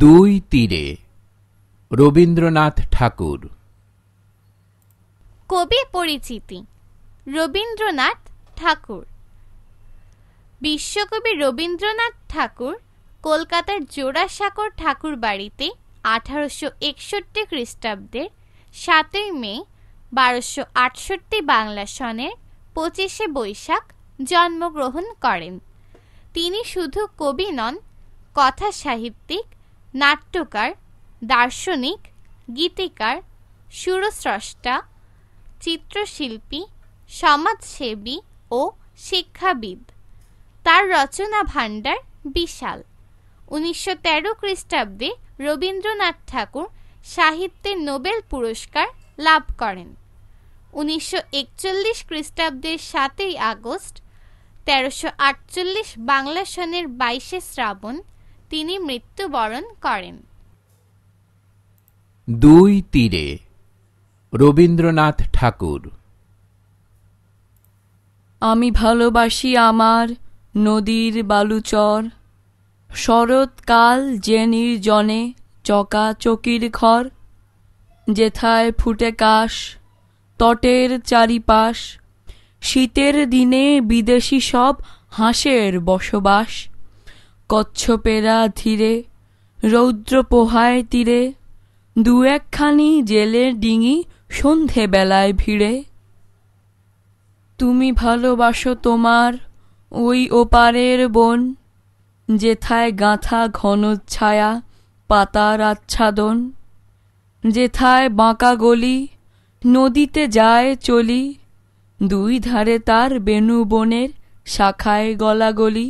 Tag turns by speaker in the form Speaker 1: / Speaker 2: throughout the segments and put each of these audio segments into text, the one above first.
Speaker 1: দুই তীরে রবীন্দ্রনাথ ঠাকুর।
Speaker 2: কবি পরিচিতি। রবীন্দ্রনাথ ঠাকুর। বিশ্বকবি রবীন্দ্রনাথ ঠাকুর কলকাতার জোড়াসাঁকোর ঠাকুর বাড়িতে 1861 খ্রিস্টাব্দের 7 মে 1268 বাংলা সনের 25 বৈশাখ জন্মগ্রহণ করেন। তিনি শুধু কবি নন, কথা সাহিত্যিক, নাট্যকার, দার্শনিক, গীতিকার, সুরস্রষ্টা, চিত্রশিল্পী, সমাজসেবী ও শিক্ষাবিদ। তার রচনা ভাণ্ডার বিশাল। 1913 খ্রিস্টাব্দে রবীন্দ্রনাথ ঠাকুর সাহিত্যের নোবেল পুরস্কার লাভ করেন। 1941 খ্রিস্টাব্দের 7 আগস্ট 1348 বাংলা সনের 22 শ্রাবণ তিনি মৃত্যুবরণ করেন।
Speaker 1: দুই তীরে রবীন্দ্রনাথ ঠাকুর।
Speaker 3: আমি ভালোবাসি আমার নদীর বালুচর, শরৎকাল যে নির্জনে চকাচকির ঘর, যেথায় ফুটে কাশ তটের চারিপাশ, শীতের দিনে বিদেশি সব হাঁসের বসবাস, কচ্ছপেরা ধীরে রৌদ্র পোহায় তীরে, দু একখানি জেলের ডিঙি সন্ধে বেলায় ভিড়ে। তুমি ভালোবাসো তোমার ওই ওপারের বন, যেথায় গাঁথা ঘন ছায়া পাতার আচ্ছাদন, যেথায় বাঁকা গলি নদীতে যায় চলি, দুই ধারে তার বেনু বনের শাখায় গলাগলি।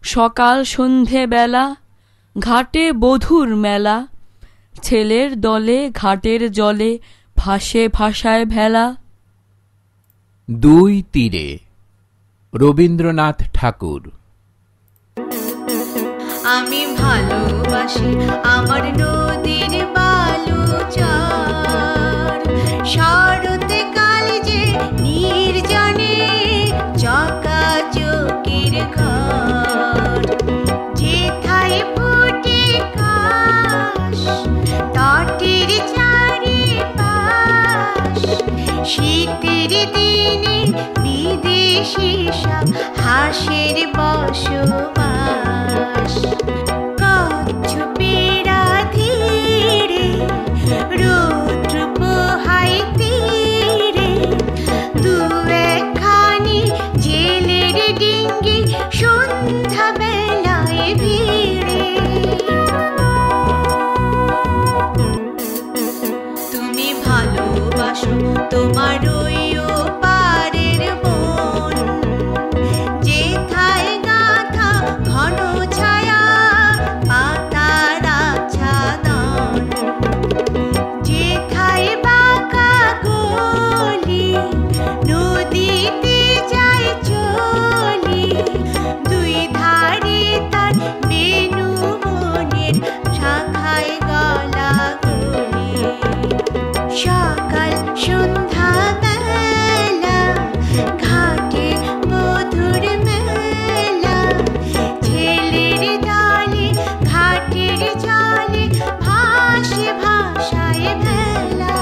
Speaker 3: সকাল সন্ধে বেলা ঘাটে বধুর মেলা, ছেলের দলে ঘাটের জলে ভাসে ভাসায় ভেলা।
Speaker 1: দুই তীরে রবীন্দ্রনাথ ঠাকুর।
Speaker 4: আমি ভালোবাসি আমার নদীর বালুচর, শরতে কাল যে নির্জনে চকাচকির ঘর, যেথায় ফুটে কাশ তটের চারিপাশ, শীতের দিনে বিদেশি সব হাঁসের বসবাস, কচ্ছপেরা ধীরে রৌদ্র পোহায় তীরে, দু একখানি জেলের ডিঙ্গি সন্ধ্যা বেলায় ভিড়ে। তুমি ভালোবাসো তোমার ওই ওপারের বন, যেথায় গাঁথা ঘন ছায়া পাতার আচ্ছাদন, যেথায় বাঁকা গলি নদীতে যায় চলি, দুই ধারে তার বেনু বনের শাখায় গলাগলি। সকাল সন্ধ্যা বেলা ঘাটে বধুর মেলা, ছেলের দলে ঘাটের জলে ভাসে ভাসায় ভেলা।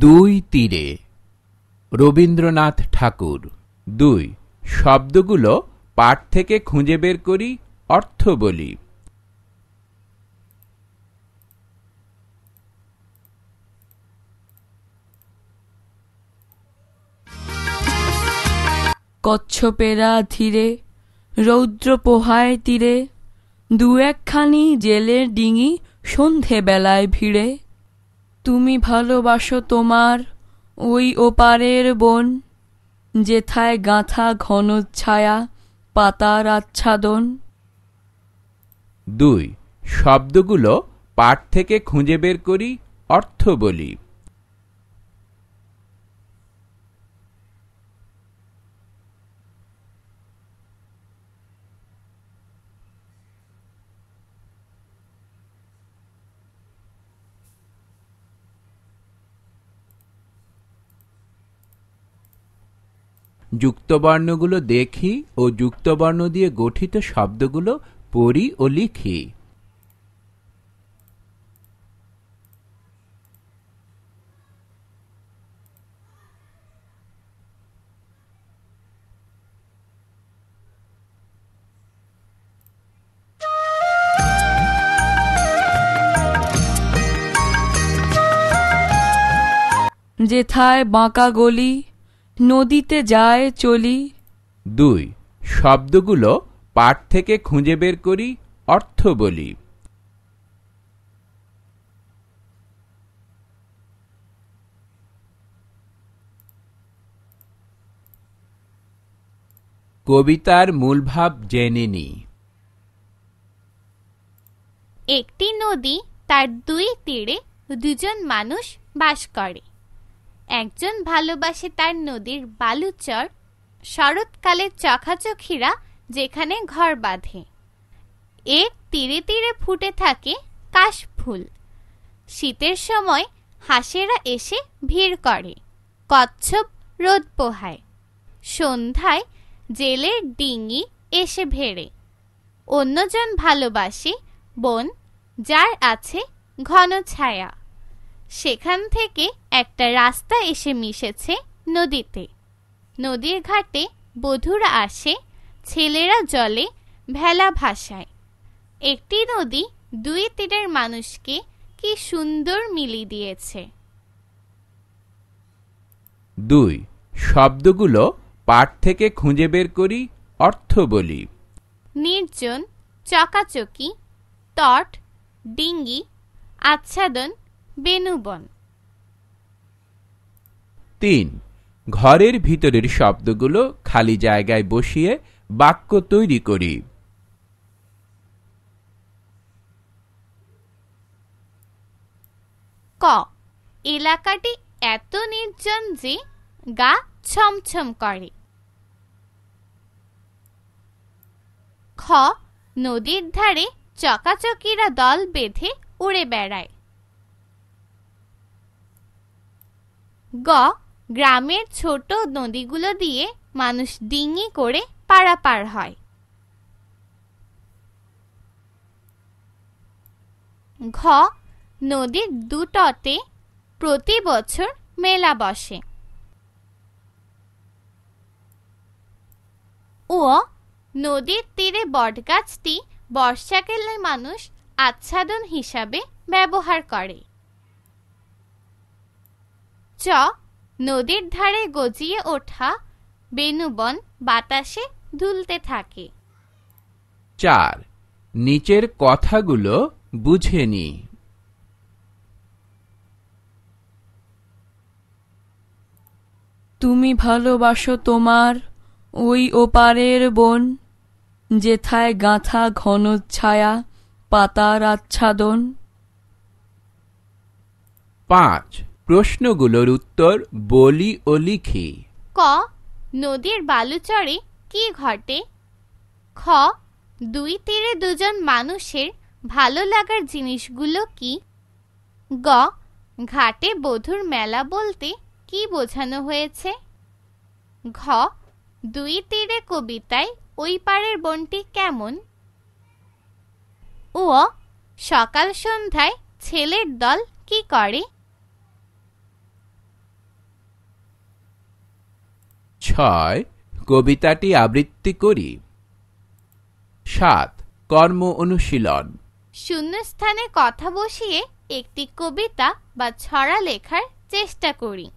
Speaker 1: দুই তীরে রবীন্দ্রনাথ ঠাকুর। দুই শব্দগুলো পাঠ থেকে খুঁজে বের করি, অর্থ বলি।
Speaker 3: কচ্ছপেরা ধীরে রৌদ্র পোহায় তীরে, দু একখানি জেলের ডিঙি সন্ধে বেলায় ভিড়ে। তুমি ভালোবাসো তোমার ওই ওপারের বন, যেথায় গাঁথা ঘন ছায়া পাতার আচ্ছাদন।
Speaker 1: 2. শব্দগুলো পাঠ থেকে খুঁজে বের করি, অর্থ বলি। যুক্তবর্ণগুলো দেখি ও যুক্তবর্ণ দিয়ে গঠিত শব্দগুলো পড়ি ও লিখি।
Speaker 3: যেথায় বাঁকা গলি, নদীতে যায় চলি।
Speaker 1: 2. শব্দগুলো পাঠ থেকে খুঁজে বের করি, অর্থ বলি। কবিতার মূল ভাব জেনে নিই।
Speaker 2: একটি নদী, তার দুই তীরে দুজন মানুষ বাস করে। একজন ভালোবাসে তার নদীর বালুচর, শরৎকালে চখাচখিরা যেখানে ঘর বাঁধে। এর তীরে তীরে ফুটে থাকে কাশফুল। শীতের সময় হাঁসেরা এসে ভিড় করে, কচ্ছপ রোদ পোহায়। সন্ধ্যায় জেলের ডিঙি এসে ভেড়ে। অন্যজন ভালোবাসে বন, যার আছে ঘন ছায়া। সেখান থেকে একটা রাস্তা এসে মিশেছে নদীতে। নদীর ঘাটে বধূরা আসে, ছেলেরা জলে ভেলা ভাসায়। একটি নদী দুই তীরের মানুষকে কি সুন্দর মিলি দিয়েছে।
Speaker 1: 2. শব্দগুলো পাঠ থেকে খুঁজে বের করি, অর্থ বলি।
Speaker 2: নির্জন, চকাচকি, তট, ডিঙ্গি, আচ্ছাদন, বেনুবন।
Speaker 1: 3. ঘরের ভিতরের শব্দগুলো খালি জায়গায় বসিয়ে বাক্য তৈরি করি।
Speaker 2: ক, এলাকাটি এত নির্জন যে গা ছমছম করে। খ, নদীর ধারে চকাচকিরা দল বেঁধে উড়ে বেড়ায়। গ, গ্রামের ছোট নদীগুলো দিয়ে মানুষ ডিঙি করে পারাপার হয়। ঘ, নদীর দুতটে প্রতি বছর মেলা বসে। ও, নদীর তীরে বটগাছটি বর্ষাকালে মানুষ আচ্ছাদন হিসাবে ব্যবহার করে। চ, নদীর ধারে গজিয়ে ওঠা বেনুবন বাতাসে দুলতে থাকে।
Speaker 1: 4. নিচের কথাগুলো বুঝে নি।
Speaker 3: তুমি ভালোবাসো তোমার ওই ওপারের বন, যেথায় গাঁথা ঘন ছায়া পাতার আচ্ছাদন।
Speaker 1: 5. প্রশ্নগুলোর উত্তর বলি ও লিখি।
Speaker 2: ক, নদীর বালুচরে কি ঘটে? খ, দুই তীরে দুজন মানুষের ভালো লাগার জিনিসগুলো কি? গ, ঘাটে বধূর মেলা বলতে কি বোঝানো হয়েছে? ঘ, দুই তীরে কবিতায় ওই পারের বনটি কেমন? ও, সকাল সন্ধ্যায় ছেলের দল কি করে?
Speaker 1: 6. কবিতাটি আবৃত্তি করি। 7. কর্ম অনুশীলন।
Speaker 2: শূন্যস্থানে কথা বসিয়ে একটি কবিতা বা ছড়া লেখার চেষ্টা করি।